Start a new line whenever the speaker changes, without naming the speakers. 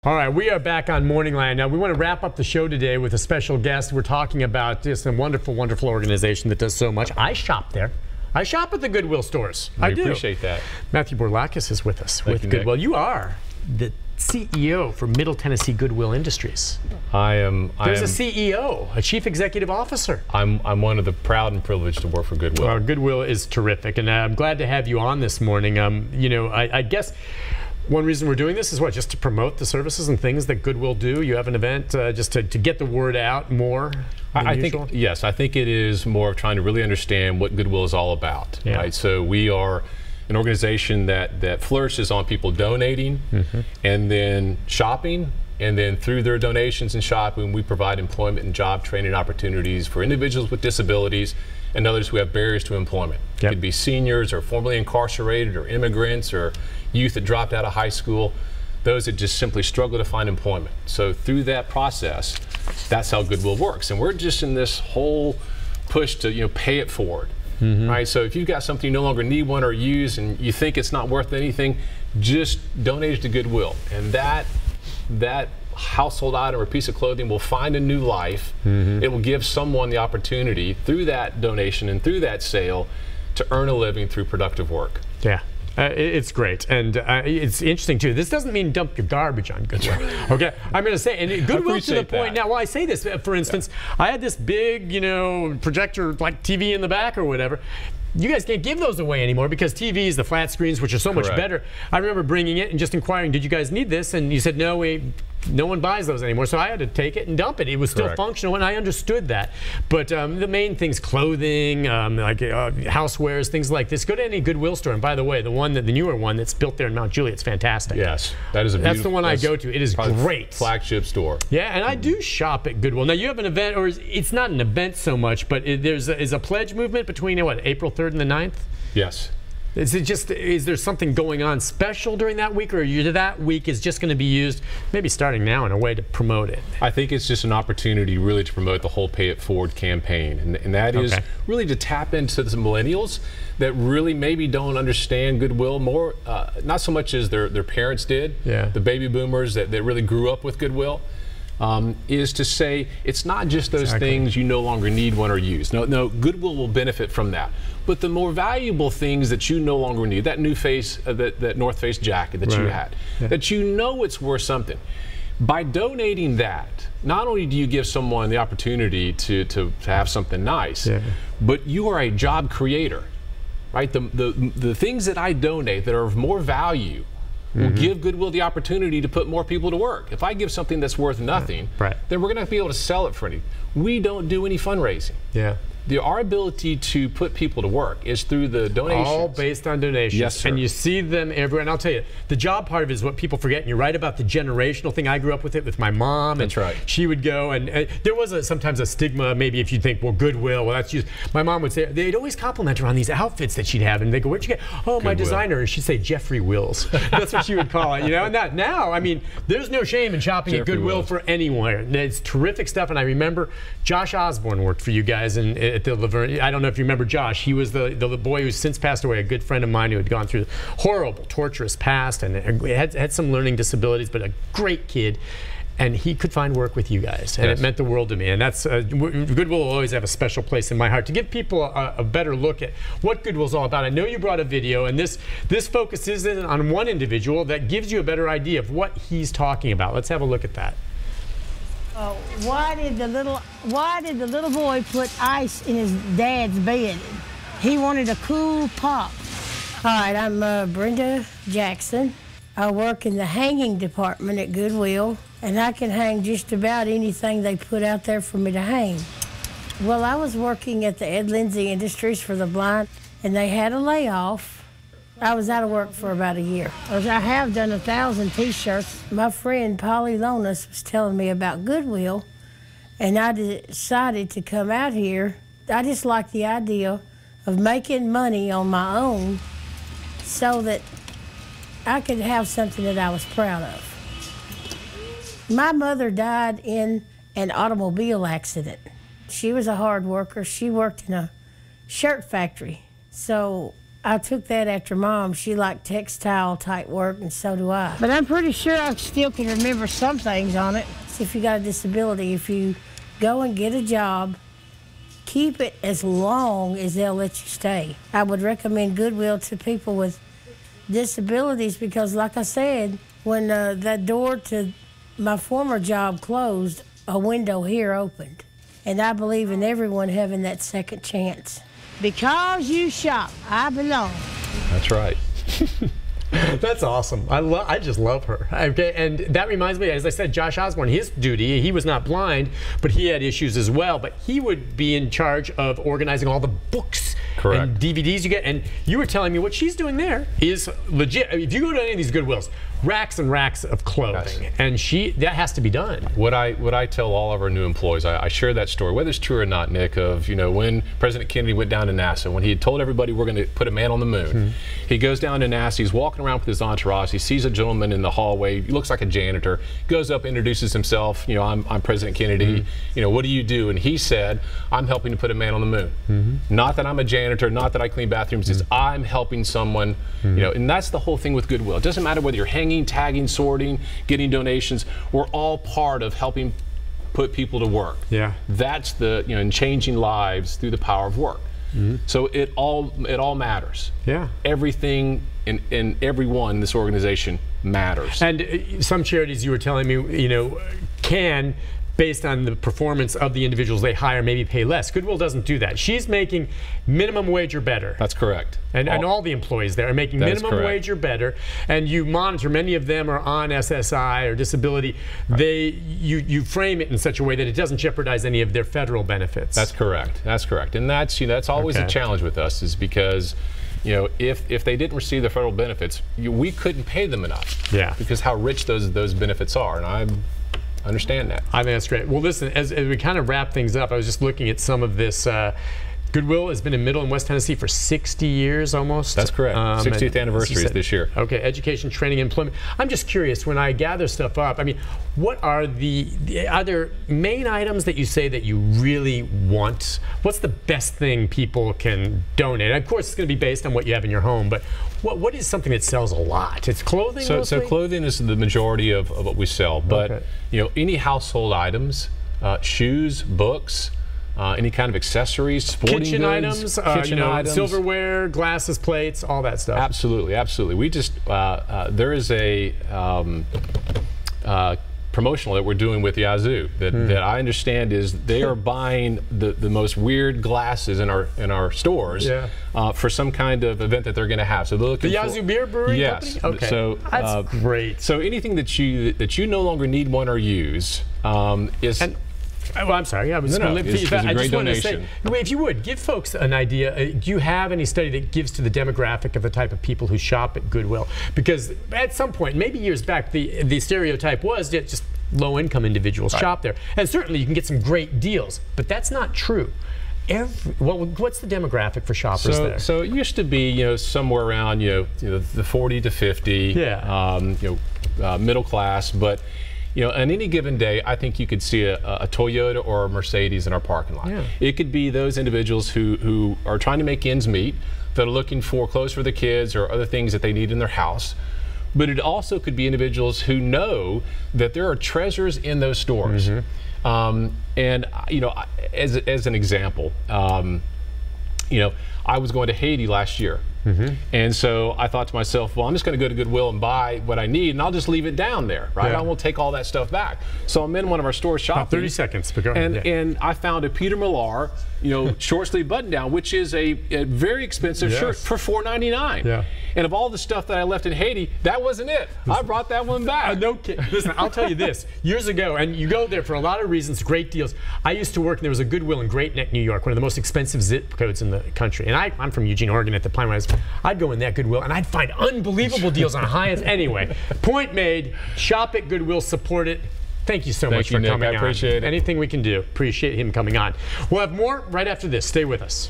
All right, we are back on MorningLine. Now, we want to wrap up the show today with a special guest. We're talking about just a wonderful, wonderful organization that does so much. I shop there. I shop at the Goodwill stores. I do.
Appreciate that.
Matthew Borlakis is with us
Thank
with
you,
Goodwill.
Nick.
You are the CEO for Middle Tennessee Goodwill Industries.
I am.
There's a CEO, a chief executive officer.
I'm one of the proud and privileged to work for Goodwill.
Goodwill is terrific, and I'm glad to have you on this morning. You know, I guess one reason we're doing this is what, just to promote the services and things that Goodwill do. You have an event just to get the word out more.
I think, yes, I think it is more of trying to really understand what Goodwill is all about.
Yeah.
Right? So we are an organization that flourishes on people donating and then shopping, and then through their donations and shopping, we provide employment and job training opportunities for individuals with disabilities and others who have barriers to employment.
Yep.
It could be seniors or formerly incarcerated or immigrants or youth that dropped out of high school, those that just simply struggle to find employment. So through that process, that's how Goodwill works. And we're just in this whole push to pay it forward. Right? So if you've got something you no longer need, one, or use, and you think it's not worth anything, just donate it to Goodwill. And that household item or piece of clothing will find a new life. It will give someone the opportunity through that donation and through that sale to earn a living through productive work.
Yeah. It's great, and it's interesting too. This doesn't mean dump your garbage on Goodwill. Okay, I'm going to say, and Goodwill to the point. Now, while I say this, for instance, I had this big, projector like TV in the back or whatever. You guys can't give those away anymore because TVs, the flat screens, which are so much better. I remember bringing it and just inquiring, did you guys need this? And you said, no, no one buys those anymore. So I had to take it and dump it. It was still functional, and I understood that. But the main things, clothing, like housewares, things like this. Go to any Goodwill store. And by the way, the newer one that's built there in Mount Juliet, it's fantastic.
Yes, that is a beautiful.
That's the one I go to. It is great.
Flagship store.
Yeah, and I do shop at Goodwill. Now you have an event, or it's not an event so much, but is a pledge movement between what, April 3rd and the 9th?
Yes.
Is there something going on special during that week, or that week is just going to be used, maybe starting now, in a way to promote it?
I think it's just an opportunity really to promote the whole Pay It Forward campaign, and that is really to tap into the millennials that really maybe don't understand Goodwill more, not so much as their parents did, the baby boomers that really grew up with Goodwill. Is to say it's not just those things you no longer need, one, or use. No, Goodwill will benefit from that. But the more valuable things that you no longer need, that new face, that North Face jacket that you had, that you know it's worth something. By donating that, not only do you give someone the opportunity to have something nice, but you are a job creator, right? The things that I donate that are of more value will give Goodwill the opportunity to put more people to work. If I give something that's worth nothing, then we're going to be able to sell it for anything. We don't do any fundraising. Our ability to put people to work is through the donations. All
based on donations.
Yes, sir.
And you see them everywhere. And I'll tell you, the job part of it is what people forget. And you're right about the generational thing. I grew up with it with my mom. And
that's right.
She would go, and there was sometimes a stigma, maybe if you think, well, Goodwill, well, that's used. My mom would say, they'd always compliment her on these outfits that she'd have. And they go, where'd you get? Oh, my designer. And she'd say, Jeffrey Wills. That's what she would call it. And that now, I mean, there's no shame in shopping at Goodwill for anyone. It's terrific stuff. And I remember Josh Osborne worked for you guys at the Laverne. I don't know if you remember Josh. He was the boy who's since passed away, a good friend of mine who had gone through horrible, torturous past and had some learning disabilities, but a great kid. And he could find work with you guys, and it meant the world to me. And that's Goodwill will always have a special place in my heart. To give people a better look at what Goodwill's all about, I know you brought a video, and this focuses in on one individual that gives you a better idea of what he's talking about. Let's have a look at that.
Why did the little boy put ice in his dad's bed? He wanted a cool pop. All right, I'm Brenda Jackson. I work in the hanging department at Goodwill, and I can hang just about anything they put out there for me to hang. Well, I was working at the Ed Lindsay Industries for the Blind, and they had a layoff. I was out of work for about a year. I have done 1,000 t-shirts. My friend Polly Lonas was telling me about Goodwill, and I decided to come out here. I just like the idea of making money on my own so that I could have something that I was proud of. My mother died in an automobile accident. She was a hard worker. She worked in a shirt factory. So I took that after Mom. She liked textile type work, and so do I. But I'm pretty sure I still can remember some things on it. See, if you got a disability, if you go and get a job, keep it as long as they'll let you stay. I would recommend Goodwill to people with disabilities because, like I said, when that door to my former job closed, a window here opened. And I believe in everyone having that second chance. Because you shop, I belong.
That's right.
That's awesome. I just love her. Okay, and that reminds me, as I said, Josh Osborne, his duty, he was not blind, but he had issues as well. But he would be in charge of organizing all the books and DVDs you get. And you were telling me what she's doing there is legit. If you go to any of these Goodwills, racks and racks of clothing, and that has to be done.
What I tell all of our new employees, I share that story, whether it's true or not, Nick, of when President Kennedy went down to NASA, when he had told everybody we're going to put a man on the moon. He goes down to NASA, he's walking around with his entourage, he sees a gentleman in the hallway, he looks like a janitor, goes up, introduces himself, I'm President Kennedy, what do you do? And he said, I'm helping to put a man on the moon. Not that I'm a janitor, not that I clean bathrooms, it's I'm helping someone, and that's the whole thing with Goodwill. It doesn't matter whether you're hanging, tagging, sorting, getting donations. We're all part of helping put people to work. Yeah. That's in changing lives through the power of work. So it all matters. Yeah. Everything and everyone in this organization matters.
And some charities, you were telling me, can, based on the performance of the individuals they hire, maybe pay less. Goodwill doesn't do that. She's making minimum wage or better.
That's correct.
And all the employees there are making minimum wage or better. And you monitor, many of them are on SSI or disability. You frame it in such a way that it doesn't jeopardize any of their federal benefits.
That's correct. That's correct. And that's always a challenge with us, is because if they didn't receive the federal benefits, we couldn't pay them enough. Yeah. Because how rich those benefits are. And I understand that.
I think that's great. Well, listen, as we kind of wrap things up, I was just looking at some of this. Goodwill has been in Middle and West Tennessee for 60 years almost.
That's correct. 60th anniversary is this year.
Okay, education, training, employment. I'm just curious, when I gather stuff up, what are the other main items that you say that you really want? What's the best thing people can donate? And of course, it's going to be based on what you have in your home, but what is something that sells a lot? It's clothing mostly?
So clothing is the majority of what we sell, but any household items, shoes, books, any kind of accessories, sporting
kitchen
goods,
items, silverware, glasses, plates, all that stuff.
Absolutely, absolutely. We just there is a promotional that we're doing with Yazoo that I understand is they are buying the most weird glasses in our stores for some kind of event that they're going to have. So they're looking
the Yazoo Beer Brewing Company? Okay.
So
that's great.
So anything that you no longer need, want, or use is.
Well, I'm sorry. I was
I just wanted to say,
if you would, give folks an idea. Do you have any study that gives to the demographic of the type of people who shop at Goodwill? Because at some point, maybe years back, the stereotype was that just low-income individuals shop there. And certainly you can get some great deals, but that's not true. What's the demographic for shoppers there?
So it used to be, somewhere around, the 40 to 50, middle class, but on any given day, I think you could see a Toyota or a Mercedes in our parking lot. Yeah. It could be those individuals who are trying to make ends meet, that are looking for clothes for the kids or other things that they need in their house. But it also could be individuals who know that there are treasures in those stores. And as an example, I was going to Haiti last year. And so I thought to myself, well, I'm just going to go to Goodwill and buy what I need, and I'll just leave it down there, right? I won't take all that stuff back. So I'm in one of our stores shopping.
30 seconds, but go ahead.
And I found a Peter Millar, short sleeve button down, which is a very expensive shirt for $4.99. Yeah. And of all the stuff that I left in Haiti, that wasn't it. I brought that one back.
No kidding. Listen, I'll tell you this. Years ago, and you go there for a lot of reasons, great deals. I used to work, and there was a Goodwill in Great Neck, New York, one of the most expensive zip codes in the country. And I'm from Eugene, Oregon at the time. I'd go in that Goodwill, and I'd find unbelievable deals on high ends. Anyway, point made. Shop at Goodwill. Support it. Thank you so much for coming on.
I appreciate it.
Anything we can do. Appreciate him coming on. We'll have more right after this. Stay with us.